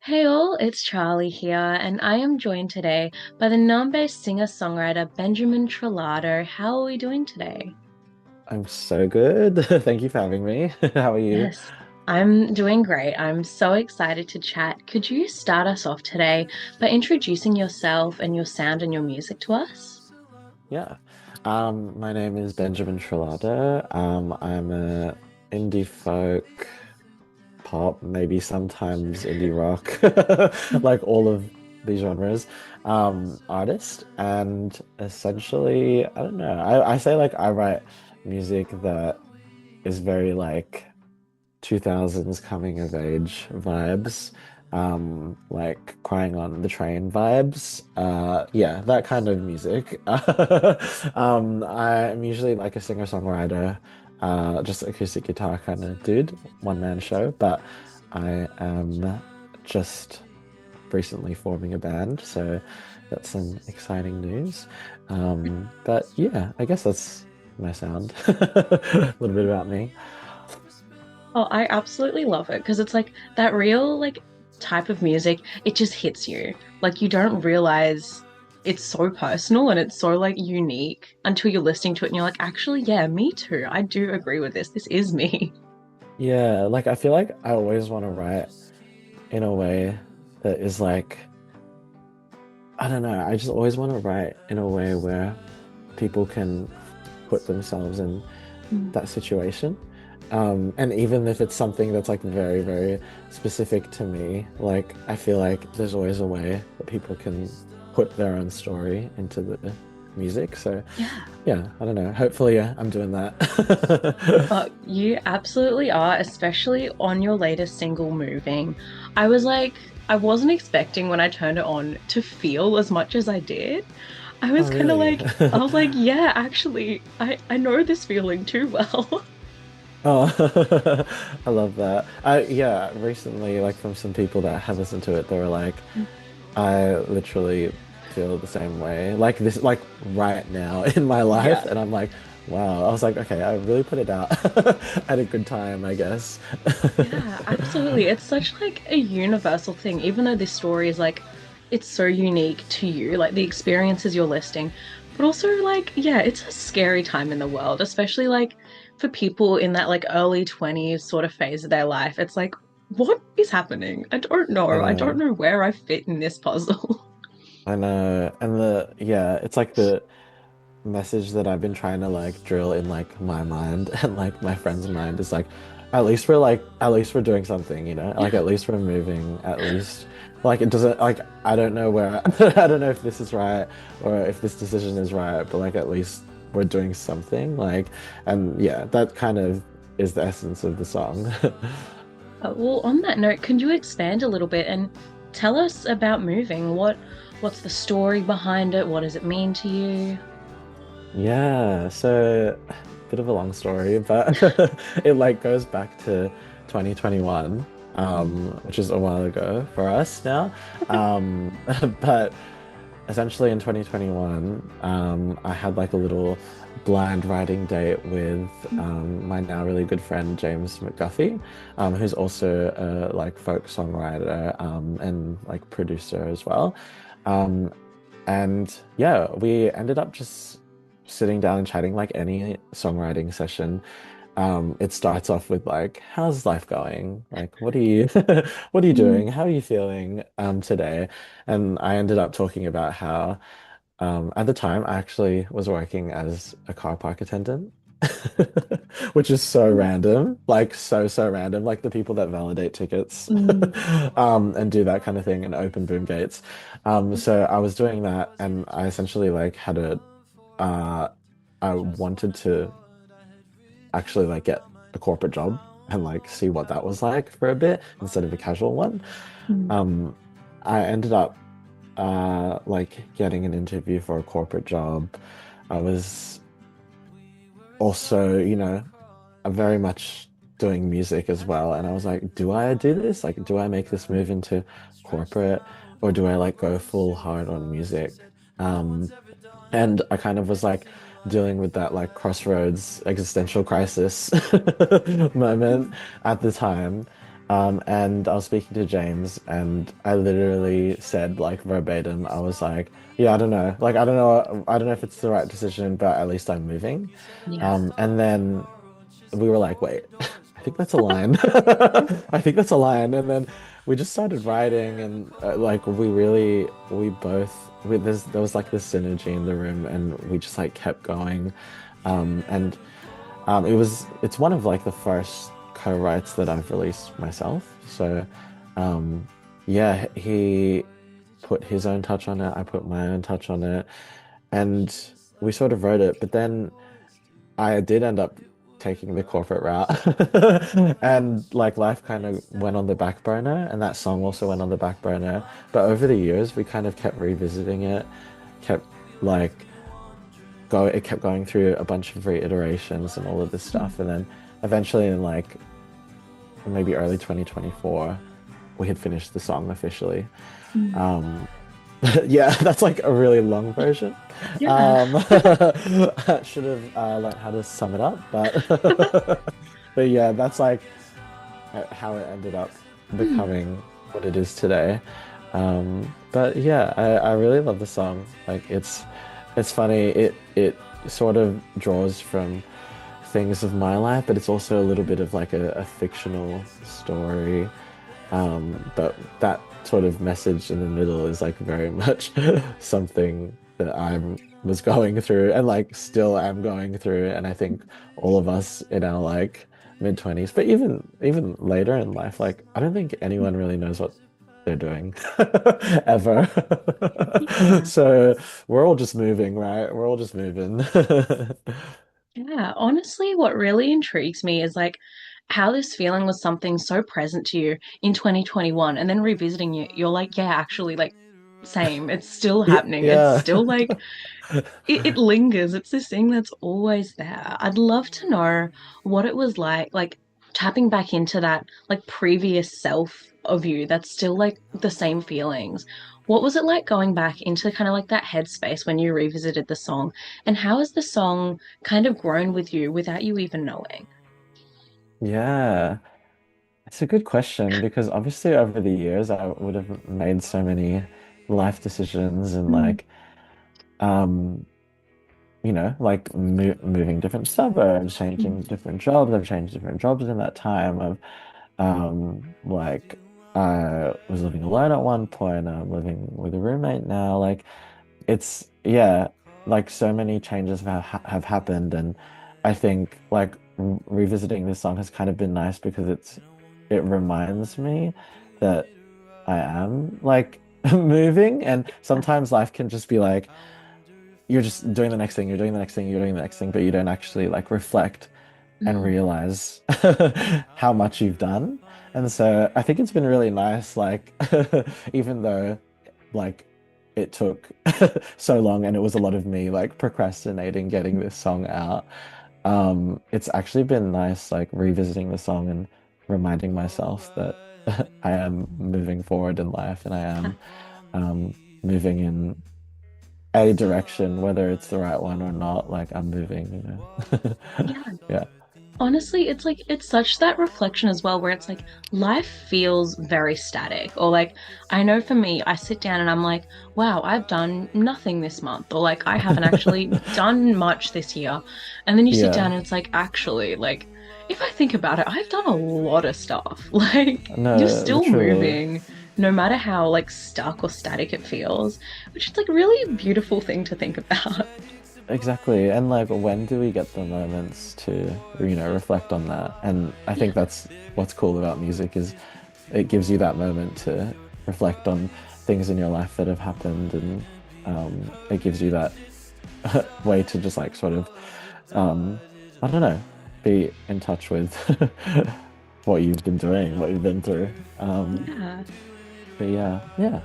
Hey all, it's Charlie here, and I am joined today by the Nam-based singer-songwriter Benjamin Trillado. How are we doing today? I'm so good. Thank you for having me. How are you? Yes, I'm doing great. I'm so excited to chat. Could you start us off today by introducing yourself and your sound and your music to us? Yeah. My name is Benjamin Trillado. I'm a indie folk, pop, maybe sometimes indie rock, like all of these genres, artist. And essentially, I don't know. I say like I write music that is very like 2000s coming of age vibes, like crying on the train vibes. Yeah, that kind of music. I'm usually like a singer-songwriter, just acoustic guitar kind of dude, one-man show, but I am just recently forming a band, so that's some exciting news. But yeah, I guess that's my sound. A little bit about me. Oh, I absolutely love it because it's like that real type of music, it just hits you. Like you don't realize it's so personal and it's so unique until you're listening to it and you're like, actually, yeah, me too. I do agree with this. This is me. Yeah, like I feel like I always want to write in a way that is like, I don't know, I just always want to write in a way where people can put themselves in Mm. that situation. And even if it's something that's like very, very specific to me, like I feel like there's always a way that people can put their own story into the music. So Yeah. yeah, I don't know. Hopefully, yeah, I'm doing that. You absolutely are, especially on your latest single, Moving. I was like, I wasn't expecting when I turned it on to feel as much as I did. I Oh, was kind of really? like, I was like, yeah, actually, I know this feeling too well. Oh, I love that. Yeah, recently, like from some people that have listened to it, they were like, I literally feel the same way. Like this, like right now in my life. Yeah. And I'm like, wow. I was like, okay, I really put it out at a good time, I guess. Yeah, absolutely. It's such a universal thing, even though this story is it's so unique to you, like the experiences you're listing, but also yeah, it's a scary time in the world, especially for people in that early 20s sort of phase of their life. It's like, what is happening? I don't I know. I don't know. know where I fit in this puzzle. I know. And yeah, it's like the message that I've been trying to like drill in like my mind and like my friend's mind is at least we're doing something, you know? Like Yeah. at least we're moving, at least like it doesn't like I don't know where I don't know if this is right or if this decision is right, but like at least we're doing something. Like and yeah, that kind of is the essence of the song. Well, on that note, can you expand a little bit and tell us about moving? What's the story behind it? What does it mean to you? Yeah, so bit of a long story, but it like goes back to 2021, which is a while ago for us now. Um, but essentially in 2021, I had like a little blind writing date with my now really good friend James McGuffey, who's also a like folk songwriter and like producer as well. Um, and yeah, we ended up just sitting down and chatting like any songwriting session. It starts off with like, how's life going? Like, what are you what are you Mm. doing? How are you feeling today? And I ended up talking about how at the time I actually was working as a car park attendant. Which is so random, like so random, like the people that validate tickets Mm. and do that kind of thing and open boom gates. So I was doing that and I essentially like had a uh I wanted to actually like get a corporate job and like see what that was like for a bit instead of a casual one. Mm. Um I ended up like getting an interview for a corporate job. I was also, you know, I'm very much doing music as well. And I was like, do I do this? Like, do I make this move into corporate or do I like go full hard on music? Um, and I kind of was like dealing with that like crossroads existential crisis moment at the time. And I was speaking to James, and I literally said like verbatim, I was like, "Yeah, I don't know. Like, I don't know if it's the right decision, but at least I'm moving." Yeah. And then we were like, "Wait, I think that's a line. I think that's a line." And then we just started writing, and like we both, there was like this synergy in the room, and we just like kept going. And it's one of like the first co-writes that I've released myself. So, um, yeah, he put his own touch on it. I put my own touch on it, and we sort of wrote it. But then I did end up taking the corporate route, and like life kind of went on the back burner, and that song also went on the back burner. But over the years, we kind of kept revisiting it, kept like it kept going through a bunch of reiterations and all of this stuff. And then eventually in like maybe early 2024, we had finished the song officially. Mm. Um, yeah, that's like a really long version. Yeah. I should have learned how to sum it up, but but yeah, that's like how it ended up Mm. becoming what it is today. But yeah, I really love the song. Like it's funny. It sort of draws from things of my life, but it's also a little bit of like a fictional story. But that sort of message in the middle is like very much something that I was going through and like still am going through. And I think all of us in our like mid-20s, but even later in life, like I don't think anyone really knows what they're doing ever. Yeah. So we're all just moving, right? We're all just moving. Yeah, honestly, what really intrigues me is like how this feeling was something so present to you in 2021, and then revisiting it, you're like, yeah, actually, like, same. It's still happening. It's Yeah. still like it lingers. It's this thing that's always there. I'd love to know what it was like tapping back into that like previous self of you that's still like the same feelings. What was it like going back into kind of like that headspace when you revisited the song? And how has the song kind of grown with you without you even knowing? Yeah. It's a good question because obviously over the years I would have made so many life decisions and Mm, like um like moving different suburbs, mm, changing different jobs. I've changed different jobs in that time. I've like I was living alone at one point. I'm living with a roommate now. Like it's yeah, like so many changes have happened, and I think like revisiting this song has kind of been nice because it reminds me that I am like moving, and sometimes life can just be like you're just doing the next thing, you're doing the next thing, you're doing the next thing, but you don't actually like reflect and mm, realize how much you've done. And so I think it's been really nice, like even though like it took so long and it was a lot of me like procrastinating getting this song out. It's actually been nice like revisiting the song and reminding myself that I am moving forward in life and I am moving in a direction, whether it's the right one or not, like I'm moving, yeah. Yeah. Honestly, it's like it's such that reflection as well, where it's like life feels very static. Or like I know for me, I sit down and I'm like, wow, I've done nothing this month, or like I haven't actually done much this year. And then you sit Yeah. down and it's like, actually, like if I think about it, I've done a lot of stuff. Like you're No, still literally. moving, no matter how like stuck or static it feels, which is like really a beautiful thing to think about. Exactly. And like when do we get the moments to, reflect on that? And I think Yeah. that's what's cool about music is it gives you that moment to reflect on things in your life that have happened and it gives you that way to just like sort of I don't know, be in touch with what you've been doing, what you've been through. Yeah. But yeah, yeah.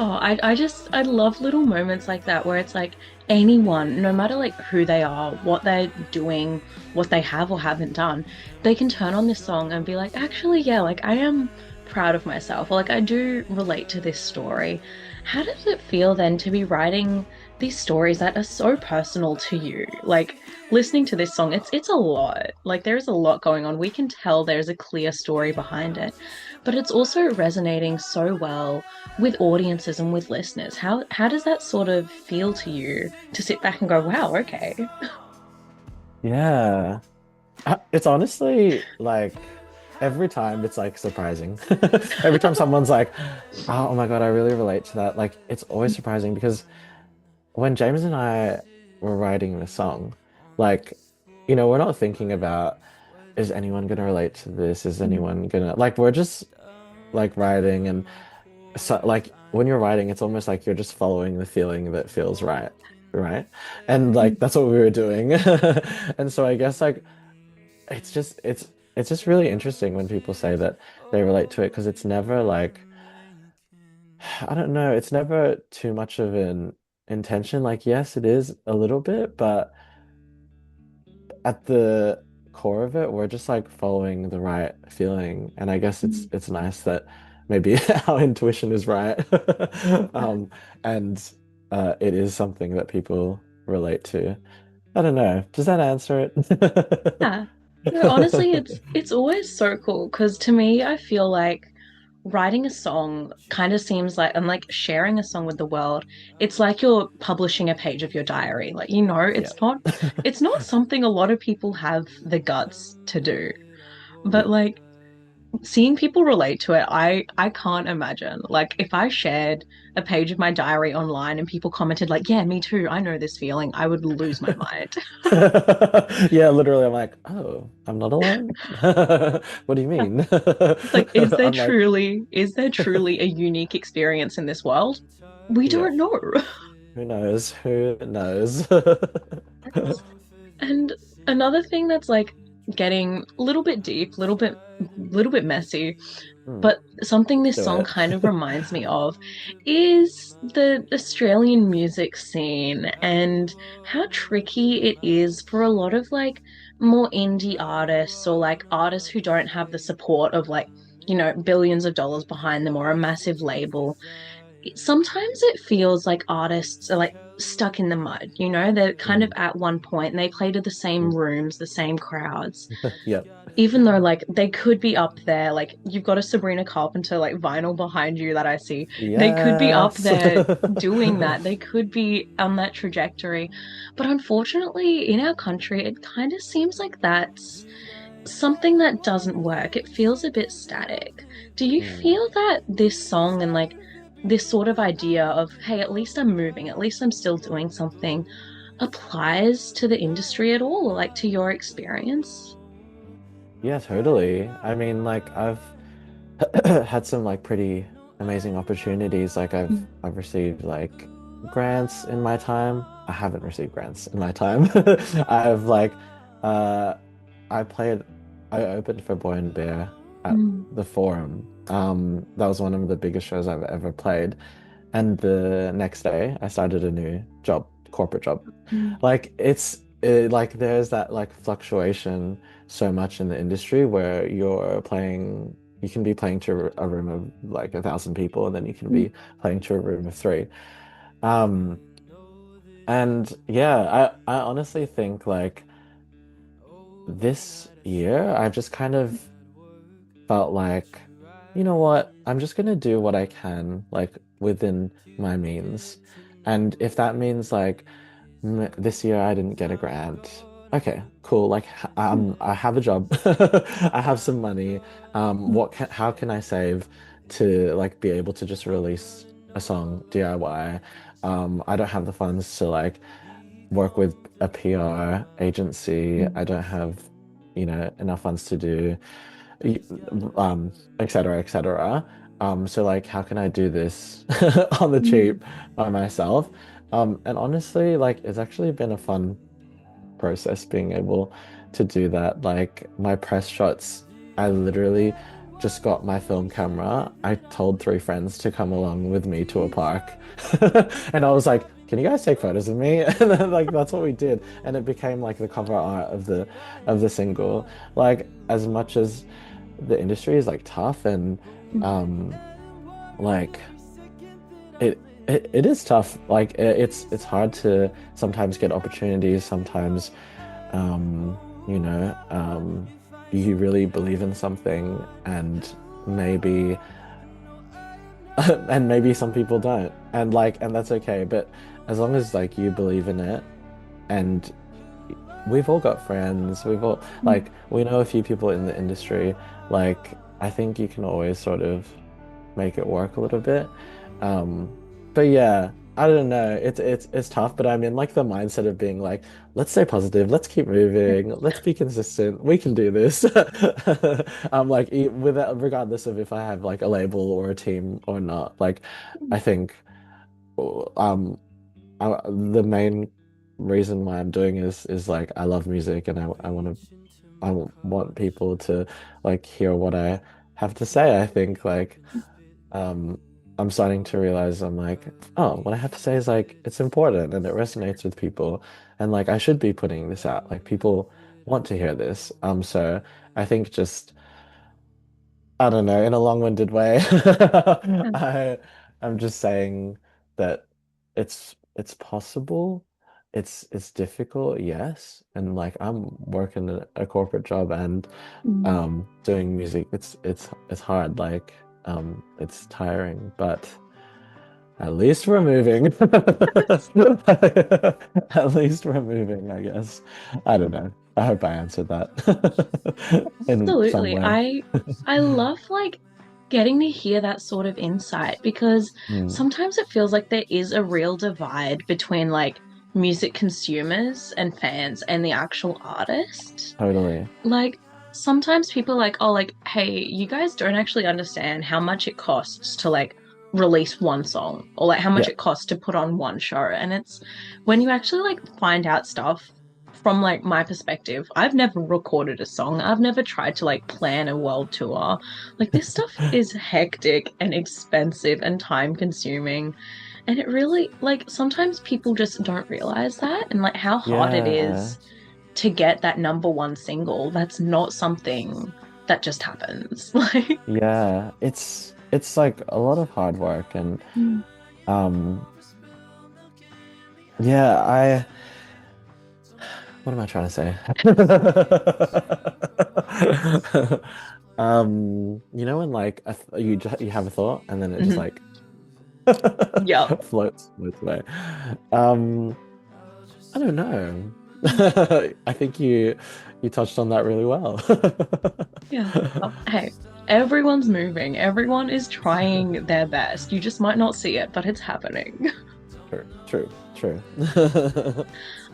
Oh, I love little moments like that where it's like anyone, no matter like who they are, what they're doing, what they have or haven't done, they can turn on this song and be like, actually, yeah, like I am proud of myself, or like I do relate to this story. How does it feel then to be writing these stories that are so personal to you. Like listening to this song, it's a lot. Like there's a lot going on. We can tell there's a clear story behind it, but it's also resonating so well with audiences and with listeners. How does that sort of feel to you to sit back and go, wow, okay. Yeah. It's honestly like every time it's like surprising. Every time someone's like, oh my God, I really relate to that. Like it's always surprising because when James and I were writing the song, like, we're not thinking about is anyone gonna relate to this? Is anyone gonna like we're just like writing and so like when you're writing, it's almost like you're just following the feeling that feels right, right? And like that's what we were doing. And so I guess like it's just it's just really interesting when people say that they relate to it because it's never like I don't know, it's never too much of an intention. Like yes, it is a little bit, but at the core of it, we're just like following the right feeling. And I guess it's nice that maybe our intuition is right. Um, and it is something that people relate to. I don't know. Does that answer it? Yeah. No, honestly, it's always so cool because to me, I feel like writing a song kind of seems like and like sharing a song with the world, it's like you're publishing a page of your diary. Like, Yeah. it's not something a lot of people have the guts to do. Yeah. But like seeing people relate to it, I can't imagine. Like if I shared a page of my diary online and people commented like, "Yeah, me too. I know this feeling." I would lose my mind. Yeah, literally, I'm like, oh, I'm not alone. What do you mean? It's like, I'm like, is there truly a unique experience in this world? We yeah, don't know. who knows? Who knows? And another thing that's like getting a little bit deep, little bit messy, Hmm, but something this do song it. kind of reminds me of is the Australian music scene and how tricky it is for a lot of like more indie artists or like artists who don't have the support of like, billions of dollars behind them or a massive label. Sometimes it feels like artists are like stuck in the mud, they're kind of Mm, at one point and they play to the same mm. rooms, the same crowds, Yep. even though like they could be up there. Like you've got a Sabrina Carpenter like vinyl behind you that I see, they could be up Yes. there doing that, they could be on that trajectory, but unfortunately in our country it kind of seems like that's something that doesn't work. It feels a bit static. Do you Mm. feel that this song and like this sort of idea of, hey, at least I'm moving, at least I'm still doing something, applies to the industry at all, or like to your experience? Yeah, totally. I mean, like I've had some like pretty amazing opportunities. Like I've received like grants in my time. I haven't received grants in my time. I've like uh I played I opened for Boy and Bear at Mm, the Forum. That was one of the biggest shows I've ever played. And the next day I started a new job, corporate job. mm, Like like there's that like fluctuation so much in the industry where you can be playing to a room of like 1,000 people, and then you can mm, be playing to a room of three. Um, and yeah, I honestly think like this year I've just kind of felt like, you know what, I'm just gonna do what I can like within my means. And if that means like this year I didn't get a grant. Okay, cool. Like mm, I have a job. I have some money. mm, How can I save to like be able to just release a song DIY? I don't have the funds to like work with a PR agency. mm, I don't have, enough funds to do y- et cetera, et cetera. So like, how can I do this on the mm, cheap by myself? And honestly, like, it's actually been a fun process being able to do that. Like, my press shots, I literally just got my film camera. I told three friends to come along with me to a park, and I was like, "Can you guys take photos of me?" And then, like, that's what we did, and it became like the cover art of the single. Like, as much as the industry is like tough and mm, um like it it is tough. Like it's hard to sometimes get opportunities. Sometimes, you know, you really believe in something, and maybe and maybe some people don't, and like, and that's okay. But as long as like you believe in it, and we've all got friends, we've all like we know a few people in the industry. Like I think you can always sort of make it work a little bit. Um, but yeah, I don't know. It's tough, but I'm in like the mindset of being like, let's stay positive, let's keep moving, let's be consistent. We can do this. I'm like without regardless of if I have like a label or a team or not. Like I think um the main reason why I'm doing is like I love music and I want people to like hear what I have to say. I think like um, I'm starting to realize I'm like, oh, what I have to say is like it's important and it resonates with people, and like I should be putting this out. Like people want to hear this. So I think just I don't know, in a long-winded way, I I'm just saying that it's possible. It's difficult, yes, and like I'm working a corporate job and doing music. It's hard, like it's tiring, but at least we're moving. At least we're moving, I guess. I don't know. I hope I answered that in some Absolutely. way. I love like getting to hear that sort of insight because Mm, sometimes it feels like there is a real divide between like music consumers and fans and the actual artist. totally. Like sometimes people are like, oh, like, hey, you guys don't actually understand how much it costs to like release one song or like how much Yeah. it costs to put on one show. And it's when you actually like find out stuff from like my perspective, I've never recorded a song. I've never tried to like plan a world tour. Like this stuff is hectic and expensive and time consuming. And it really like sometimes people just don't realize that and like how hard it Yeah. is to get that number one single. That's not something that just happens. Like, Yeah. It's like a lot of hard work and mm, um yeah, I what am I trying to say? You know when like you have a thought and then it just mhm. like Yep. floats away. Um, I don't know. I think you touched on that really well. Yeah. Oh, hey, everyone's moving. Everyone is trying their best. You just might not see it, but it's happening. True, true, true.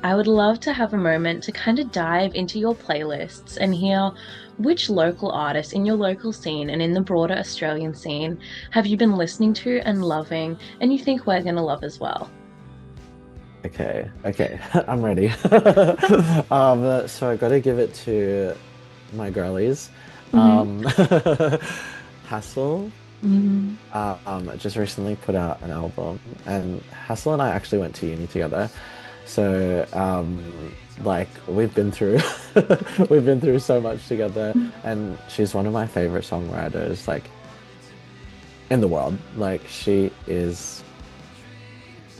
I would love to have a moment to kind of dive into your playlists and hear which local artists in your local scene and in the broader Australian scene have you been listening to and loving, and you think we're going to love as well. Okay, okay, I'm ready. So I gotta give it to my girlies. Mm-hmm. Um, Hassel, Mm-hmm. just recently put out an album, and Hassel and I actually went to uni together. So, like we've been through we've been through so much together, and she's one of my favorite songwriters, like in the world. Like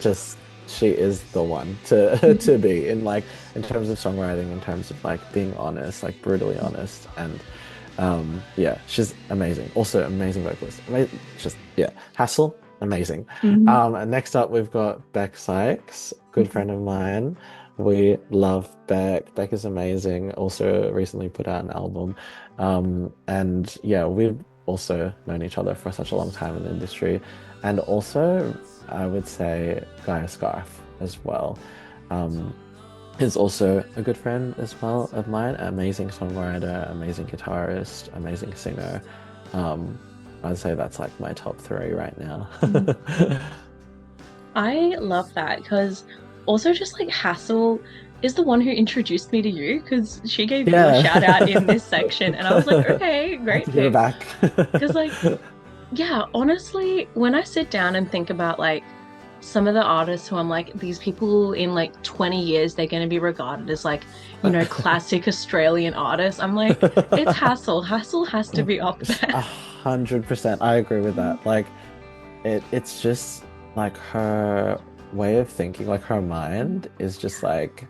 just she is the one to to be in like in terms of songwriting, in terms of like being honest, like brutally honest, and yeah, she's amazing. Also amazing vocalist. Just yeah, Hassel, amazing. Mm-hmm. And next up we've got Beck Sykes, good friend of mine. We love Beck. Beck is amazing. Also recently put out an album. And yeah, we've also known each other for such a long time in the industry. And also I would say Gaia Scarf as well. Um, is also a good friend as well of mine. Amazing songwriter, amazing guitarist, amazing singer. Um, I'd say that's like my top three right now. I love that because also just like Hassel is the one who introduced me to you because she gave you a shout out in Yeah. this section, and I was like, okay, I have great to give it pick. back. Because like, yeah, honestly, when I sit down and think about like some of the artists who I'm like, these people in like 20 years, they're going to be regarded as like, classic Australian artists. I'm like, it's Hassel. Hassel has to be up there. 100%. I agree with that. Like it's just like her way of thinking, like her mind is just like,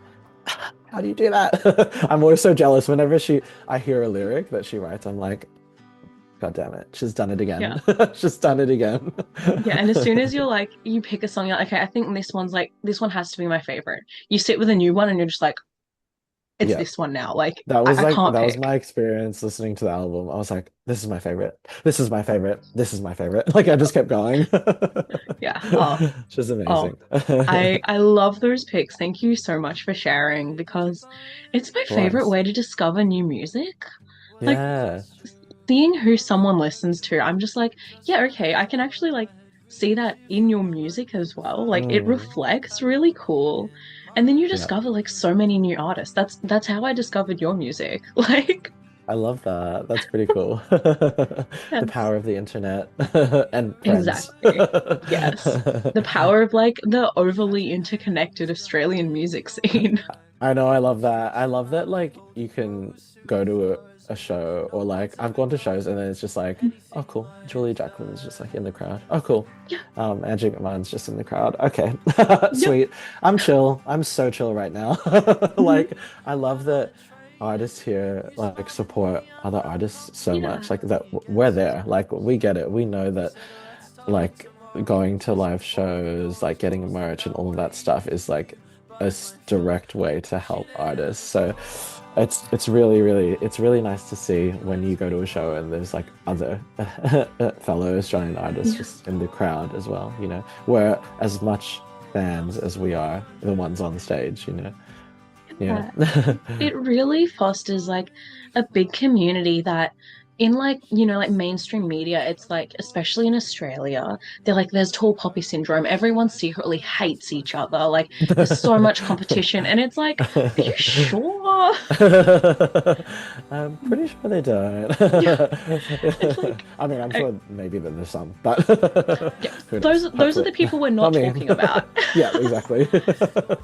how do you do that? I'm always so jealous whenever I hear a lyric that she writes. I'm like, God damn it, she's done it Yeah. again. She's done it again. Yeah, and as soon as you're like, you pick a song, you're like, okay, I think this one's like, this one has to be my favorite. You sit with a new one and you're just like, it's Yeah, this one now. Like, that I, was I like can't that was pick. my experience listening to the album. I was like, this is my favorite. This is my favorite. This is my favorite. Like I just kept going. Yeah. Oh, She's oh, amazing. I love those picks. Thank you so much for sharing because it's my Of favorite course. way to discover new music. Like Yeah. seeing who someone listens to, I'm just like, yeah, okay, I can actually like see that in your music as well. Like it Mm, reflects really cool. And then you yeah. discover like so many new artists. That's how I discovered your music. Like, I love that. That's pretty cool. The yes, power of the internet and friends. exactly. Yes. The power of like the overly interconnected Australian music scene. I know, I love that. I love that like you can go to a show or like I've gone to shows and then it's just like, oh cool, Julia Jacqueline is just like in the crowd. Oh cool. Yeah. Andrew McMahon's just in the crowd. Okay. Yep. Sweet. I'm chill. I'm so chill right now. Mhm. Like I love that artists here like support other artists so much. Yeah. Like that we're there. Like we get it. We know that like going to live shows, like getting merch and all of that stuff is like direct way to help artists. So it's really nice to see when you go to a show and there's like other fellow Australian artists Yeah. just in the crowd as well, you know. We're as much fans as we are the ones on stage, you know. Yeah. Yeah. It really fosters like a big community that in like, like mainstream media, it's like, especially in Australia, they're like, there's tall poppy syndrome. Everyone secretly hates each other. Like, there's so much competition. And it's like, are you sure? I'm pretty sure they don't. Yeah. It's like, I mean, I'm I, sure maybe that there's some, but yeah, who knows? those are Hopefully, the people we're not not me. talking about. Yeah, exactly.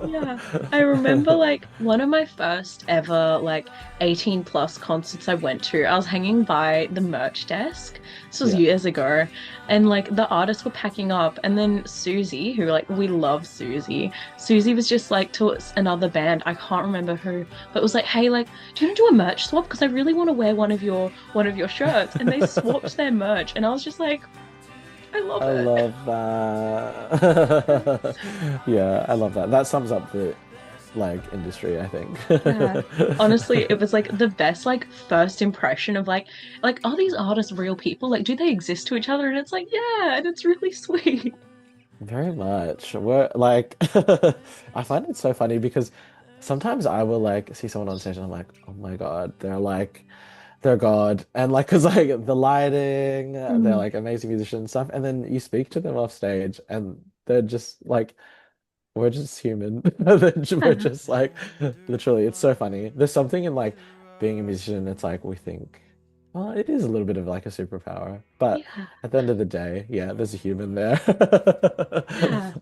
Yeah. I remember like one of my first ever like 18 plus concerts I went to. I was hanging by the merch desk. This was Yeah. years ago. And like the artists were packing up and then Susie, who like we love Susie. Susie was just like to another band. I can't remember who, but it was like, "Hey, like do you want to do a merch swap because I really want to wear one of your shirts." And they swapped their merch and I was just like, "I love I it." love that. Yeah, I love that. That sums up the like industry, I think. Yeah. Honestly, it was like the best like first impression of like are these artists real people? Like do they exist to each other? And it's like, yeah, and it's really sweet. Very much. We're like, I find it so funny because sometimes I will like see someone on stage and I'm like, oh my God, they're God. And like, cause like the lighting, they're Mm. like amazing musicians and stuff. And then you speak to them off stage and they're just like, we're just human. We're Yeah. just like, literally, it's so funny. There's something in like being a musician, it's like we think, well, it is a little bit of like a superpower. But Yeah. at the end of the day, yeah, there's a human there. Yeah.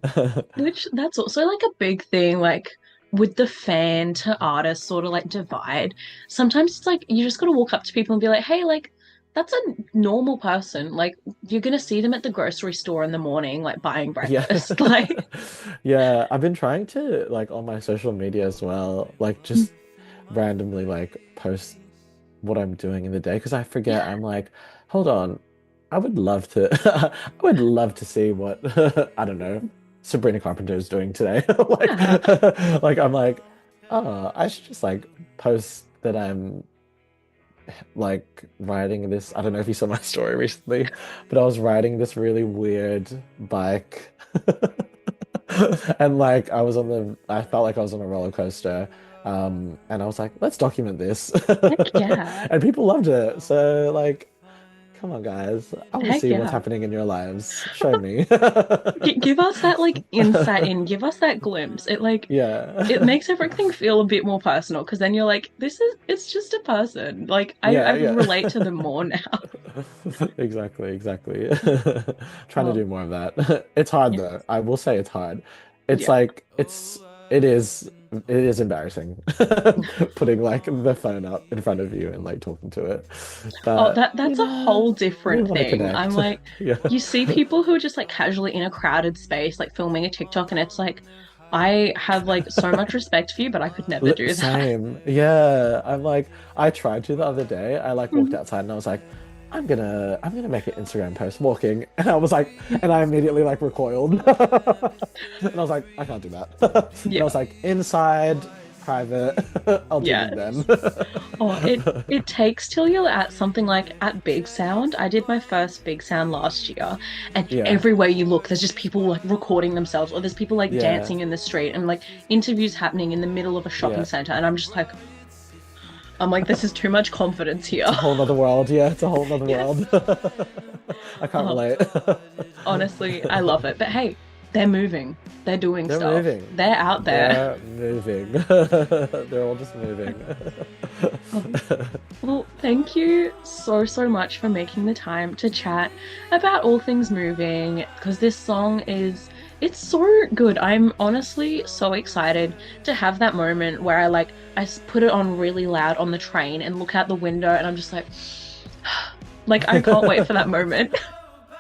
Which that's also like a big thing, like with the fan to artist sort of like divide. Sometimes it's like you just gotta walk up to people and be like, hey, like that's a normal person. Like you're gonna see them at the grocery store in the morning, like buying Yeah. breakfast. Like Yeah, I've been trying to like on my social media as well, like just randomly like post what I'm doing in the day because I forget. yeah. I'm like, hold on, I would love to I would love to see what I don't know, Sabrina Carpenter is doing today. Like Yeah. like I'm like, oh, I should just like post that I'm like riding this. I don't know if you saw my story recently, but I was riding this really weird bike. And like I felt like I was on a roller coaster. And I was like, let's document this. Heck yeah. And people loved it. So like, come on guys. I want to Heck see what's yeah. happening in your lives. Show me. Give us that like insight in, give us that glimpse. It Yeah. makes everything feel a bit more personal because then you're like, it's just a person. Like I Yeah, relate to them yeah. more now. Exactly, exactly. Trying to Oh, do more of that. It's hard yeah. though. I will say it's hard. It's Yeah. like it is. it is embarrassing putting like the phone up in front of you and like talking to it. Oh, But you that's a whole know, we different want to thing. I'm connect. like, Yeah. you see people who are just like casually in a crowded space, like filming a TikTok, and it's like, I have like so much respect for you, but I could never do that. Same. Yeah. I'm like, I tried to the other day. I like walked outside and I was like, I'm gonna make an Instagram post walking. And I was like, and I immediately like recoiled. And I was like, I can't do that. And I Yeah, was like, inside, private, I'll do yeah. them then. Oh, it takes till you're at something like at Big Sound. I did my first Big Sound last year, and Yeah. everywhere you look, there's just people like recording themselves, or there's people like Yeah. dancing in the street, and like interviews happening in the middle of a shopping Yeah. center, and I'm like, this is too much confidence here. It's a whole nother world. Yeah, it's a whole nother Yes. world. I can't Oh, relate. honestly, I love it. But hey, they're moving. They're doing They're stuff. moving. They're out there. They're moving. They're all just moving. Um, well, thank you so, so much for making the time to chat about all things moving because this song is, it's so good. I'm honestly so excited to have that moment where put it on really loud on the train and look out the window and I'm just like I can't wait for that moment.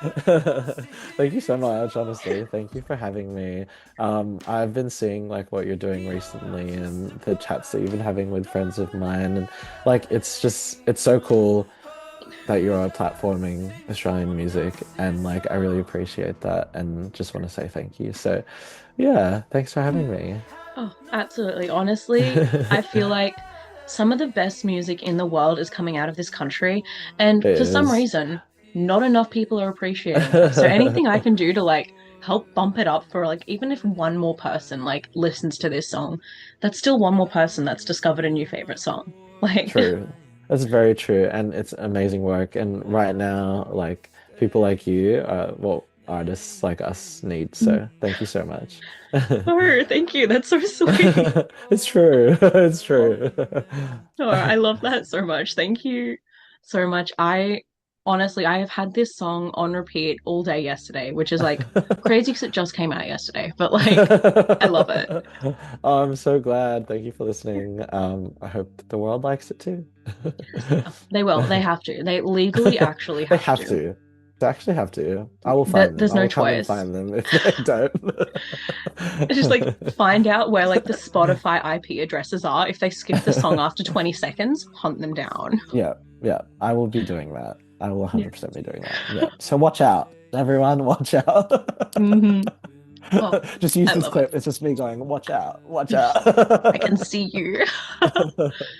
Thank you so much, honestly. Thank you for having me. I've been seeing like what you're doing recently and the chats that you've been having with friends of mine, and like it's so cool that you're platforming Australian music, and like I really appreciate that and just want to say thank you. So yeah, thanks for having me. Oh, absolutely. Honestly, I feel like some of the best music in the world is coming out of this country, and It for some is. reason, not enough people are appreciating it. So anything I can do to like help bump it up for like even if one more person like listens to this song, that's still one more person that's discovered a new favorite song. Like, True. That's very true. And it's amazing work. And right now, like people like you, what artists like us need. So thank you so much. oh, thank you. That's so sweet. It's true. It's Oh, true. oh, I love that so much. Thank you so much. I honestly, I have had this song on repeat all day yesterday, which is like crazy because it just came out yesterday, but like, I love it. Oh, I'm so glad. Thank you for listening. I hope the world likes it too. They will. They have to. They legally actually They have have to. to. They actually have to. I will find them. There's I no will come and choice. find them if they don't. It's just like find out where like the Spotify IP addresses are. If they skip the song after 20 seconds, hunt them down. Yeah, yeah. I will be doing that. I will Yeah. 100% be doing that. Yeah. So watch out, everyone. Watch out. hmm Oh, Just use I this love it. clip. It's just me going, watch out, watch I can out. see you.